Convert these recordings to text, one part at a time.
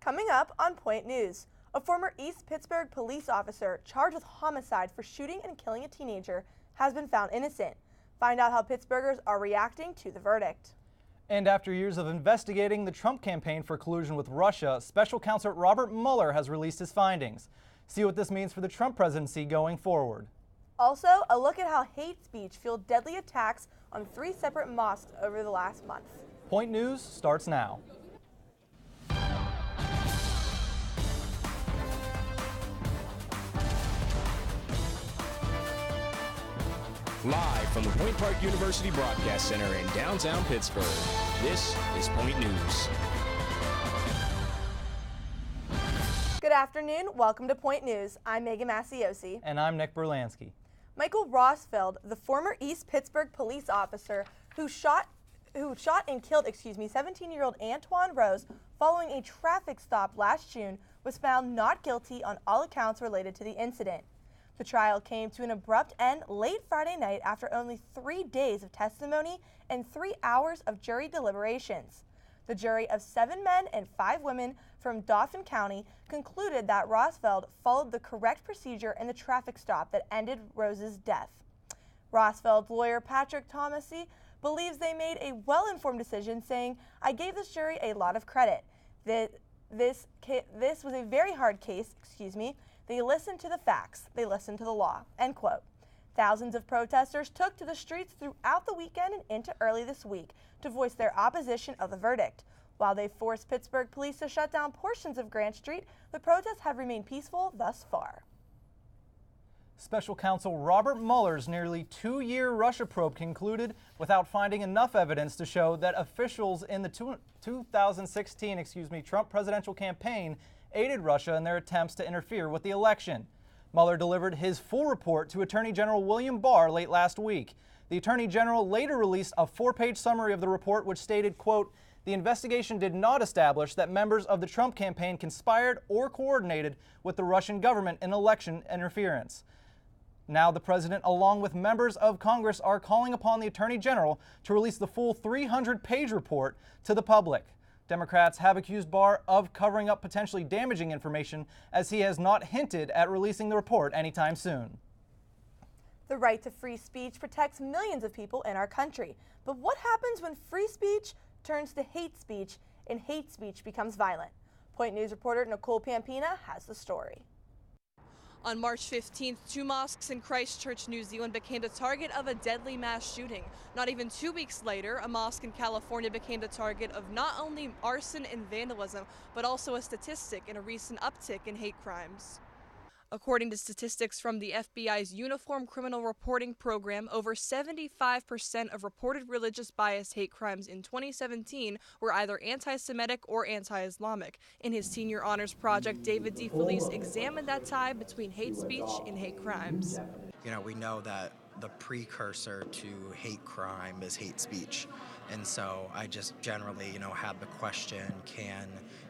Coming up on Point News, a former East Pittsburgh police officer charged with homicide for shooting and killing a teenager has been found innocent. Find out how Pittsburghers are reacting to the verdict. And after years of investigating the Trump campaign for collusion with Russia, Special Counsel Robert Mueller has released his findings. See what this means for the Trump presidency going forward. Also, a look at how hate speech fueled deadly attacks on 3 separate mosques over the last month. Point News starts now. Live from the Point Park University Broadcast Center in downtown Pittsburgh, this is Point News. Good afternoon. Welcome to Point News. I'm Megan Masiosi. And I'm Nick Berlansky. Michael Rosfeld, the former East Pittsburgh police officer who shot and killed 17-year-old Antoine Rose following a traffic stop last June, was found not guilty on all accounts related to the incident. The trial came to an abrupt end late Friday night after only 3 days of testimony and 3 hours of jury deliberations. The jury of 7 men and 5 women from Dauphin County concluded that Rosfeld followed the correct procedure in the traffic stop that ended Rose's death. Rosfeld's lawyer, Patrick Thomasy, believes they made a well-informed decision, saying, "I gave this jury a lot of credit. This was a very hard case, They listened to the facts. They listened to the law," end quote. Thousands of protesters took to the streets throughout the weekend and into early this week to voice their opposition of the verdict. While they forced Pittsburgh police to shut down portions of Grant Street, the protests have remained peaceful thus far. Special Counsel Robert Mueller's nearly 2-year Russia probe concluded without finding enough evidence to show that officials in the 2016 Trump presidential campaign aided Russia in their attempts to interfere with the election. Mueller delivered his full report to Attorney General William Barr late last week. The Attorney General later released a 4-page summary of the report, which stated, quote, "The investigation did not establish that members of the Trump campaign conspired or coordinated with the Russian government in election interference." Now the president, along with members of Congress, are calling upon the Attorney General to release the full 300-page report to the public. Democrats have accused Barr of covering up potentially damaging information, as he has not hinted at releasing the report anytime soon. The right to free speech protects millions of people in our country. But what happens when free speech turns to hate speech and hate speech becomes violent? Point News reporter Nicole Pampina has the story. On March 15th, 2 mosques in Christchurch, New Zealand became the target of a deadly mass shooting. Not even 2 weeks later, a mosque in California became the target of not only arson and vandalism, but also a statistic in a recent uptick in hate crimes. According to statistics from the FBI's Uniform Criminal Reporting Program, over 75% of reported religious bias hate crimes in 2017 were either anti-Semitic or anti-Islamic. In his senior honors project, David DeFelice examined that tie between hate speech and hate crimes. We know that the precursor to hate crime is hate speech. And so I just generally, had the question,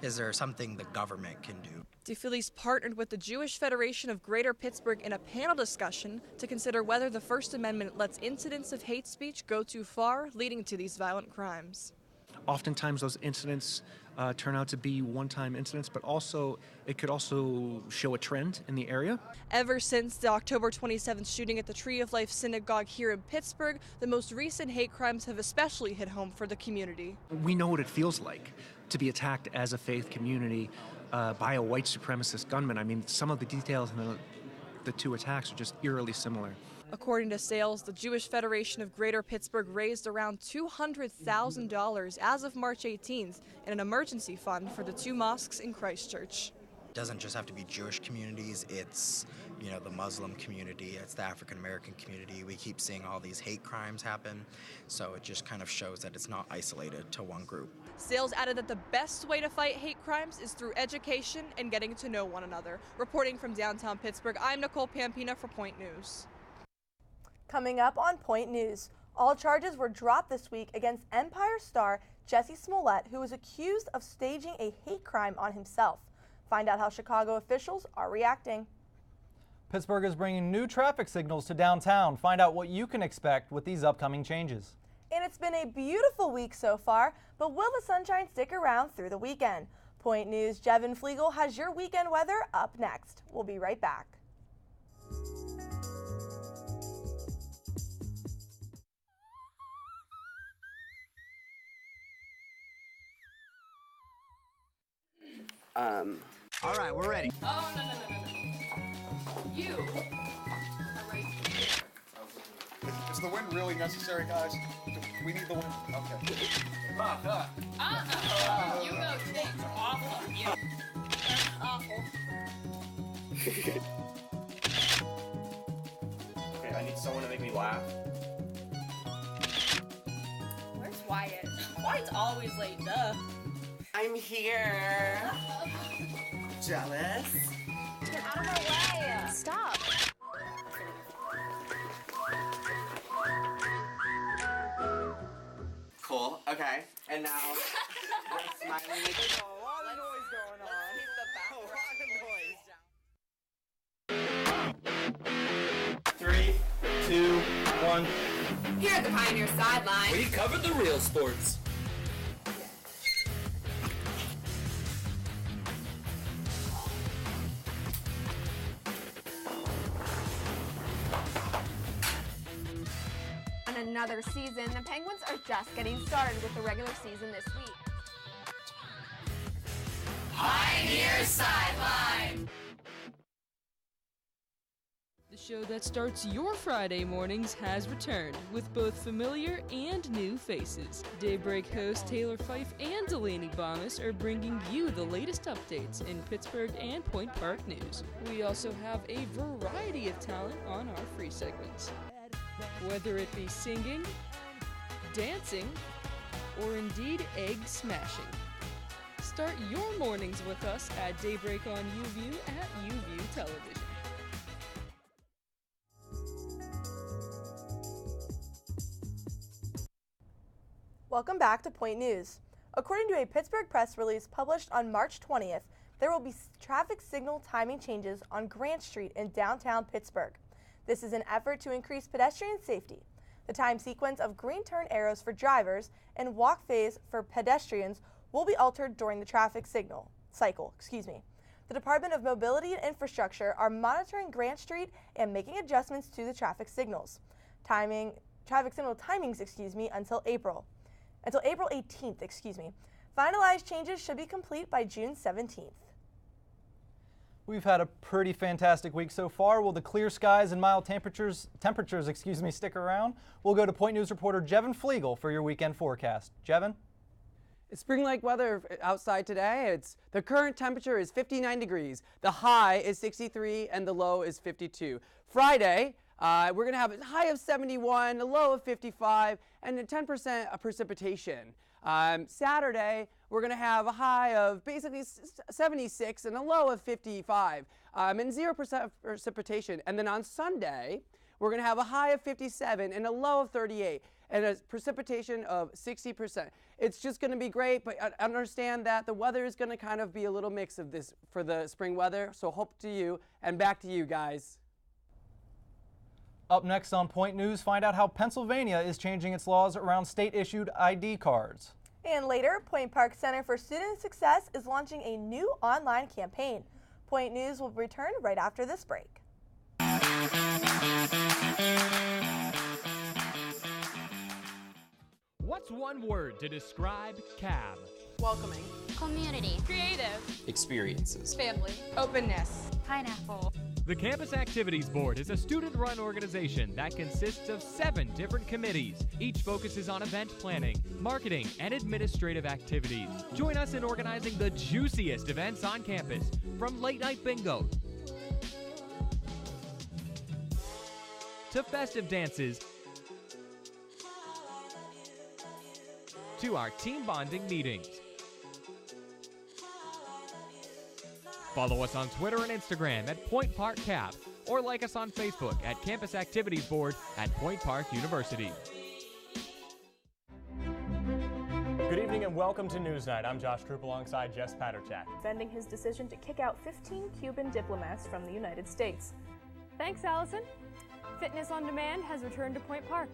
is there something the government can do? DeFelice partnered with the Jewish Federation of Greater Pittsburgh in a panel discussion to consider whether the First Amendment lets incidents of hate speech go too far, leading to these violent crimes. Oftentimes those incidents turn out to be one-time incidents, but it could also show a trend in the area. Ever since the October 27th shooting at the Tree of Life Synagogue here in Pittsburgh, the most recent hate crimes have especially hit home for the community. We know what it feels like to be attacked as a faith community by a white supremacist gunman. I mean, some of the details in the 2 attacks are just eerily similar. According to sales, the Jewish Federation of Greater Pittsburgh raised around $200,000 as of March 18th in an emergency fund for the 2 mosques in Christchurch. It doesn't just have to be Jewish communities, it's the Muslim community, it's the African American community. We keep seeing all these hate crimes happen, so it just kind of shows that it's not isolated to one group. Sales added that the best way to fight hate crimes is through education and getting to know one another. Reporting from downtown Pittsburgh, I'm Nicole Pampina for Point News. Coming up on Point News, all charges were dropped this week against Empire star Jussie Smollett, who was accused of staging a hate crime on himself. Find out how Chicago officials are reacting. Pittsburgh is bringing new traffic signals to downtown. Find out what you can expect with these upcoming changes. And it's been a beautiful week so far, but will the sunshine stick around through the weekend? Point News' Jevin Flegel has your weekend weather up next. We'll be right back. All right, we're ready. Oh, no. You are right here. Is the wind really necessary, guys? We need the wind. Okay. You go things awful. You. That's awful. Okay, I need someone to make me laugh. Where's Wyatt? Wyatt's always late, duh. I'm here. Jealous? Get out of my way. Stop. Cool. Okay. And now we're smiling like there's a lot of noise going on. A lot of noise. 3, 2, 1. Here at the Pioneer sideline. We covered the real sports. On another season, the Penguins are just getting started with the regular season this week. Pioneer sideline. The show that starts your Friday mornings has returned with both familiar and new faces. Daybreak host Taylor Fife and Delaney Bomas are bringing you the latest updates in Pittsburgh and Point Park news. We also have a variety of talent on our free segments. Whether it be singing, dancing, or indeed egg smashing. Start your mornings with us at Daybreak on UView at UView Television. Welcome back to Point News. According to a Pittsburgh press release published on March 20th, there will be traffic signal timing changes on Grant Street in downtown Pittsburgh. This is an effort to increase pedestrian safety. The time sequence of green turn arrows for drivers and walk phase for pedestrians will be altered during the traffic cycle. The Department of Mobility and Infrastructure are monitoring Grant Street and making adjustments to the traffic signals. Traffic signal timings, until April 18th, Finalized changes should be complete by June 17th. We've had a pretty fantastic week so far. Will the clear skies and mild temperatures stick around? We'll go to Point News reporter Jevin Flegel for your weekend forecast. Jevin? It's spring-like weather outside today. The current temperature is 59 degrees. The high is 63 and the low is 52. Friday, we're going to have a high of 71, a low of 55, and a 10% precipitation. Saturday, we're going to have a high of basically 76 and a low of 55, and 0% precipitation. And then on Sunday, we're going to have a high of 57 and a low of 38, and a precipitation of 60%. It's just going to be great, but I understand that the weather is going to kind of be a little mix of this for the spring weather. So hope to you, and back to you guys. Up next on Point News, find out how Pennsylvania is changing its laws around state-issued ID cards. And later, Point Park Center for Student Success is launching a new online campaign. Point News will return right after this break. What's one word to describe CAB? Welcoming. Community. Creative. Experiences. Family. Openness. Pineapple. The Campus Activities Board is a student-run organization that consists of 7 different committees. Each focuses on event planning, marketing, and administrative activities. Join us in organizing the juiciest events on campus, from late-night bingo to festive dances to our team bonding meetings. Follow us on Twitter and Instagram at Point Park Cap, or like us on Facebook at Campus Activities Board at Point Park University. Good evening and welcome to Newsnight. I'm Josh Troop alongside Jess Paterchak. Defending his decision to kick out 15 Cuban diplomats from the United States. Thanks, Allison. Fitness on Demand has returned to Point Park.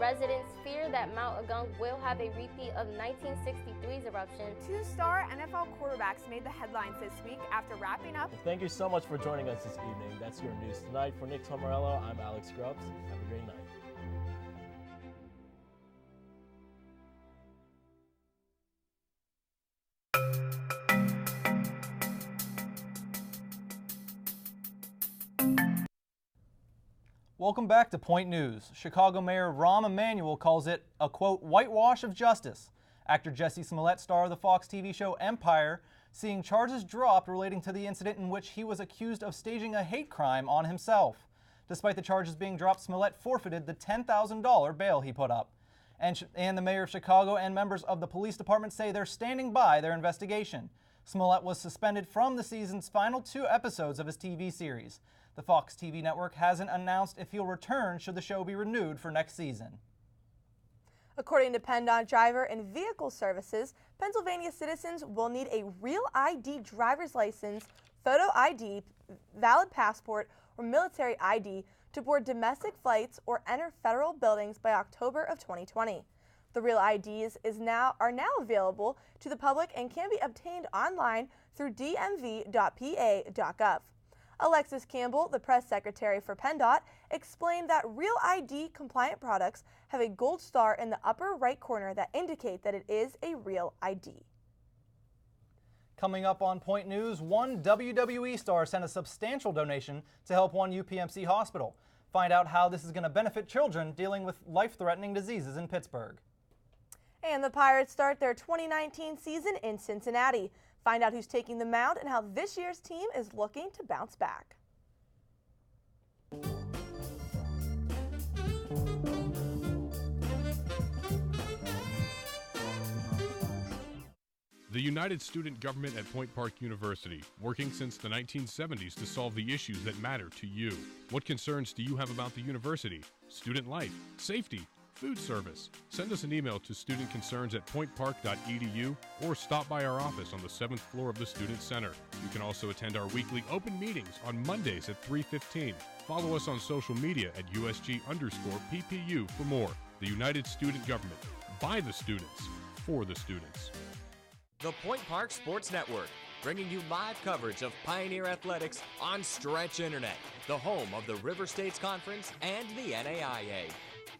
Residents fear that Mount Agung will have a repeat of 1963's eruption. Two-star NFL quarterbacks made the headlines this week after wrapping up. Thank you so much for joining us this evening. That's your news tonight. For Nick Tomarello, I'm Alex Grubbs. Have a great night. Welcome back to Point News. Chicago Mayor Rahm Emanuel calls it a, quote, whitewash of justice. Actor Jesse Smollett, star of the Fox TV show Empire, seeing charges dropped relating to the incident in which he was accused of staging a hate crime on himself. Despite the charges being dropped, Smollett forfeited the $10,000 bail he put up. And the mayor of Chicago and members of the police department say they're standing by their investigation. Smollett was suspended from the season's final 2 episodes of his TV series. The Fox TV network hasn't announced if he'll return should the show be renewed for next season. According to PennDOT Driver and Vehicle Services, Pennsylvania citizens will need a real ID driver's license, photo ID, valid passport, or military ID to board domestic flights or enter federal buildings by October of 2020. The real IDs are now available to the public and can be obtained online through dmv.pa.gov. Alexis Campbell, the press secretary for PennDOT, explained that Real ID compliant products have a gold star in the upper right corner that indicate that it is a real ID. Coming up on Point News, one WWE star sent a substantial donation to help one UPMC hospital. Find out how this is going to benefit children dealing with life-threatening diseases in Pittsburgh. And the Pirates start their 2019 season in Cincinnati. Find out who's taking the mound and how this year's team is looking to bounce back. The United Student Government at Point Park University, working since the 1970s to solve the issues that matter to you. What concerns do you have about the university? Student life, safety, food service? Send us an email to studentconcerns@pointpark.edu or stop by our office on the 7th floor of the Student Center. You can also attend our weekly open meetings on Mondays at 3:15. Follow us on social media at USG_PPU for more. The United Student Government, by the students, for the students. The Point Park Sports Network, bringing you live coverage of Pioneer Athletics on Stretch Internet, the home of the River States Conference and the NAIA.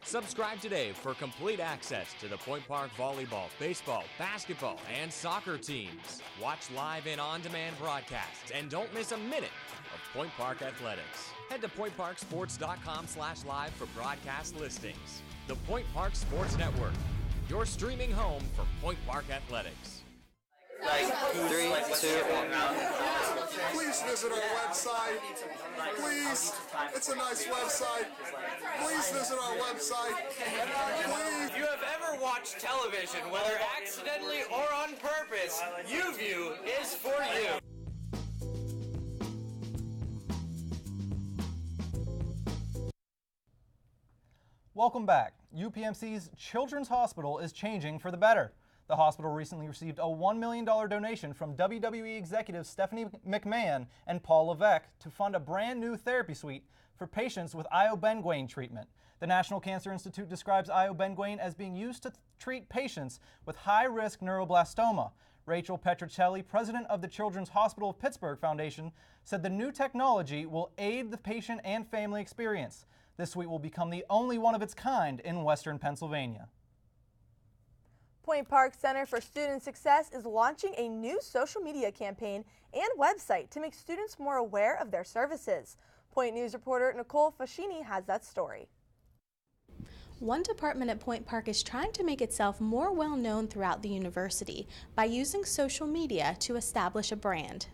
Subscribe today for complete access to the Point Park volleyball, baseball, basketball, and soccer teams. Watch live and on-demand broadcasts and don't miss a minute of Point Park Athletics. Head to pointparksports.com/live for broadcast listings. The Point Park Sports Network, your streaming home for Point Park Athletics. 3, 2, 1. Please visit our website. Please, it's a nice website. Please visit our website. Please. If you have ever watched television, whether accidentally or on purpose, YouView is for you. Welcome back. UPMC's Children's Hospital is changing for the better. The hospital recently received a $1 million donation from WWE executives Stephanie McMahon and Paul Levesque to fund a brand new therapy suite for patients with iobenguane treatment. The National Cancer Institute describes iobenguane as being used to treat patients with high-risk neuroblastoma. Rachel Petrocelli, president of the Children's Hospital of Pittsburgh Foundation, said the new technology will aid the patient and family experience. This suite will become the only one of its kind in Western Pennsylvania. Point Park Center for Student Success is launching a new social media campaign and website to make students more aware of their services. Point News reporter Nicole Fascini has that story. One department at Point Park is trying to make itself more well known throughout the university by using social media to establish a brand.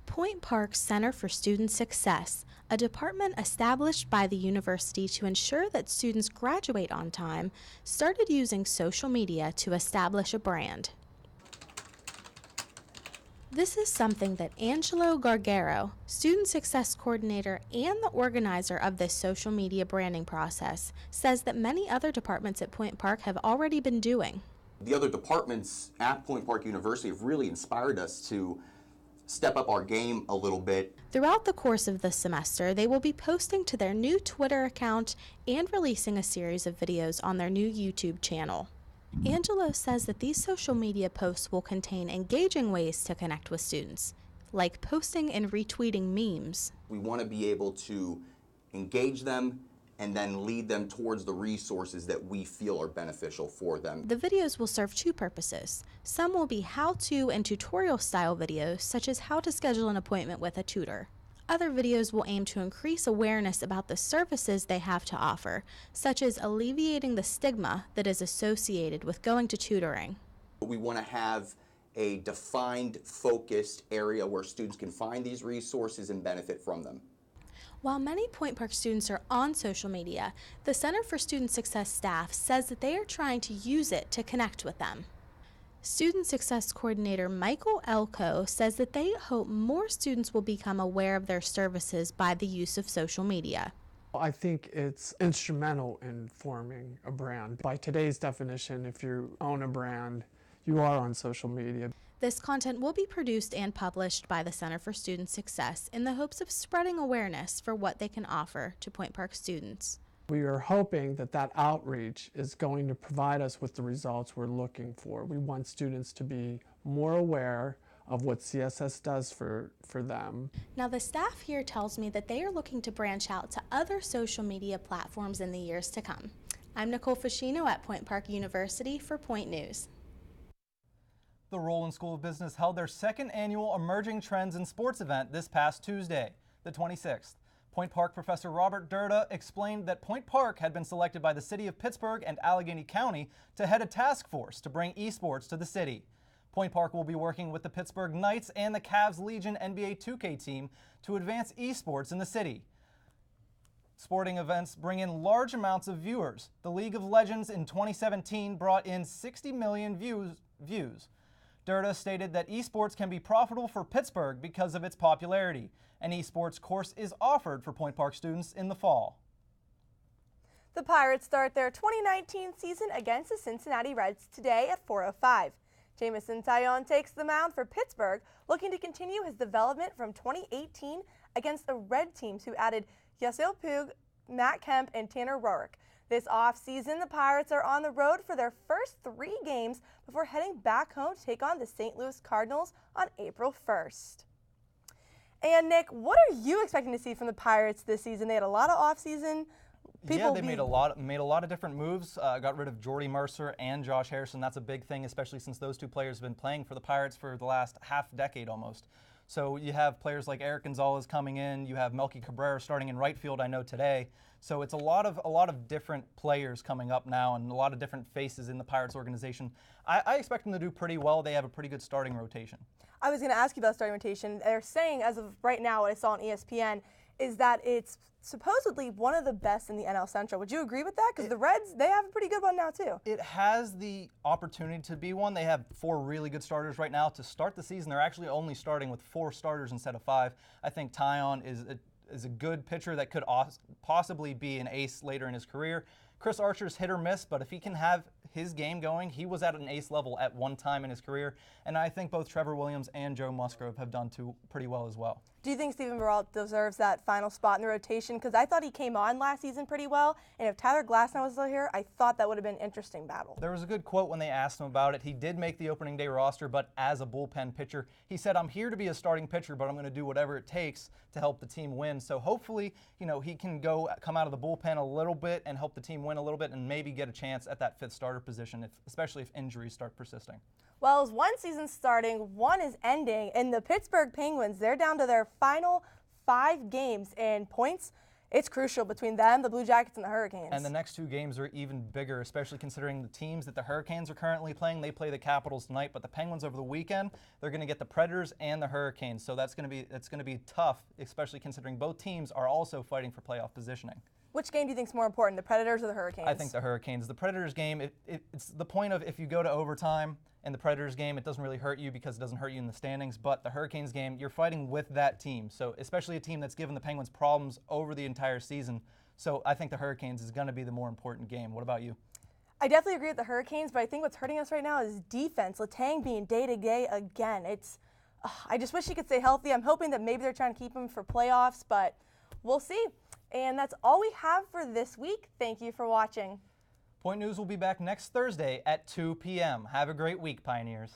Point Park Center for Student Success, a department established by the university to ensure that students graduate on time, started using social media to establish a brand. This is something that Angelo Gargaro, Student Success Coordinator and the organizer of this social media branding process, says that many other departments at Point Park have already been doing. The other departments at Point Park University have really inspired us to step up our game a little bit. Throughout the course of the semester, they will be posting to their new Twitter account and releasing a series of videos on their new YouTube channel. Angelo says that these social media posts will contain engaging ways to connect with students, like posting and retweeting memes. We want to be able to engage them and then lead them towards the resources that we feel are beneficial for them. The videos will serve two purposes. Some will be how-to and tutorial style videos, such as how to schedule an appointment with a tutor. Other videos will aim to increase awareness about the services they have to offer, such as alleviating the stigma that is associated with going to tutoring. We want to have a defined, focused area where students can find these resources and benefit from them. While many Point Park students are on social media, the Center for Student Success staff says that they are trying to use it to connect with them. Student Success Coordinator Michael Elko says that they hope more students will become aware of their services by the use of social media. I think it's instrumental in forming a brand. By today's definition, if you own a brand, you are on social media. This content will be produced and published by the Center for Student Success in the hopes of spreading awareness for what they can offer to Point Park students. We are hoping that that outreach is going to provide us with the results we're looking for. We want students to be more aware of what CSS does for them. Now, the staff here tells me that they are looking to branch out to other social media platforms in the years to come. I'm Nicole Fascino at Point Park University for Point News. The Roland School of Business held their second annual Emerging Trends in Sports event this past Tuesday, the 26th. Point Park professor Robert Durda explained that Point Park had been selected by the city of Pittsburgh and Allegheny County to head a task force to bring esports to the city. Point Park will be working with the Pittsburgh Knights and the Cavs Legion NBA 2K team to advance esports in the city. Sporting events bring in large amounts of viewers. The League of Legends in 2017 brought in 60 million views. Durda stated that esports can be profitable for Pittsburgh because of its popularity. An esports course is offered for Point Park students in the fall. The Pirates start their 2019 season against the Cincinnati Reds today at 4:05. Jamison Tyone takes the mound for Pittsburgh, looking to continue his development from 2018 against the Red teams who added Yasiel Puig, Matt Kemp, and Tanner Roark. This offseason, the Pirates are on the road for their first 3 games before heading back home to take on the St. Louis Cardinals on April 1st. And Nick, what are you expecting to see from the Pirates this season? They had a lot of offseason. Yeah, they made a lot of different moves. Got rid of Jordy Mercer and Josh Harrison. That's a big thing, especially since those two players have been playing for the Pirates for the last half decade almost. So you have players like Eric Gonzalez coming in. You have Melky Cabrera starting in right field, I know, today. So it's a lot of different players coming up now and a lot of different faces in the Pirates organization. I expect them to do pretty well. They have a pretty good starting rotation. I was going to ask you about starting rotation. They're saying, as of right now, what I saw on ESPN, is that it's supposedly one of the best in the NL Central. Would you agree with that? Because the Reds, they have a pretty good one now, too. It has the opportunity to be one. They have 4 really good starters right now. To start the season, they're actually only starting with 4 starters instead of 5. I think Tyone is a good pitcher that could possibly be an ace later in his career. Chris Archer's hit or miss, but if he can have his game going, he was at an ace level at one time in his career, and I think both Trevor Williams and Joe Musgrove have done pretty well as well. Do you think Steven Baralt deserves that final spot in the rotation? Because I thought he came on last season pretty well, and if Tyler Glasnow was still here, I thought that would have been an interesting battle. There was a good quote when they asked him about it. He did make the opening day roster, but as a bullpen pitcher, he said, "I'm here to be a starting pitcher, but I'm going to do whatever it takes to help the team win." So hopefully, he can come out of the bullpen a little bit and help the team win a little bit and maybe get a chance at that 5th starter position, especially if injuries start persisting. Well, as one season's starting, one is ending, and the Pittsburgh Penguins, they're down to their final 5 games, and points, it's crucial between them, the Blue Jackets, and the Hurricanes. And the next 2 games are even bigger, especially considering the teams that the Hurricanes are currently playing. They play the Capitals tonight, but the Penguins over the weekend, they're going to get the Predators and the Hurricanes, so that's going to be tough, especially considering both teams are also fighting for playoff positioning. Which game do you think is more important, the Predators or the Hurricanes? I think the Hurricanes. The Predators game, it's the point of if you go to overtime in the Predators game, it doesn't really hurt you because it doesn't hurt you in the standings, but the Hurricanes game, you're fighting with that team. So especially a team that's given the Penguins problems over the entire season. So I think the Hurricanes is going to be the more important game. What about you? I definitely agree with the Hurricanes, but I think what's hurting us right now is defense. Letang being day-to-day again. It's I just wish he could stay healthy. I'm hoping that maybe they're trying to keep him for playoffs, but we'll see. And that's all we have for this week. Thank you for watching. Point News will be back next Thursday at 2 p.m. Have a great week, Pioneers.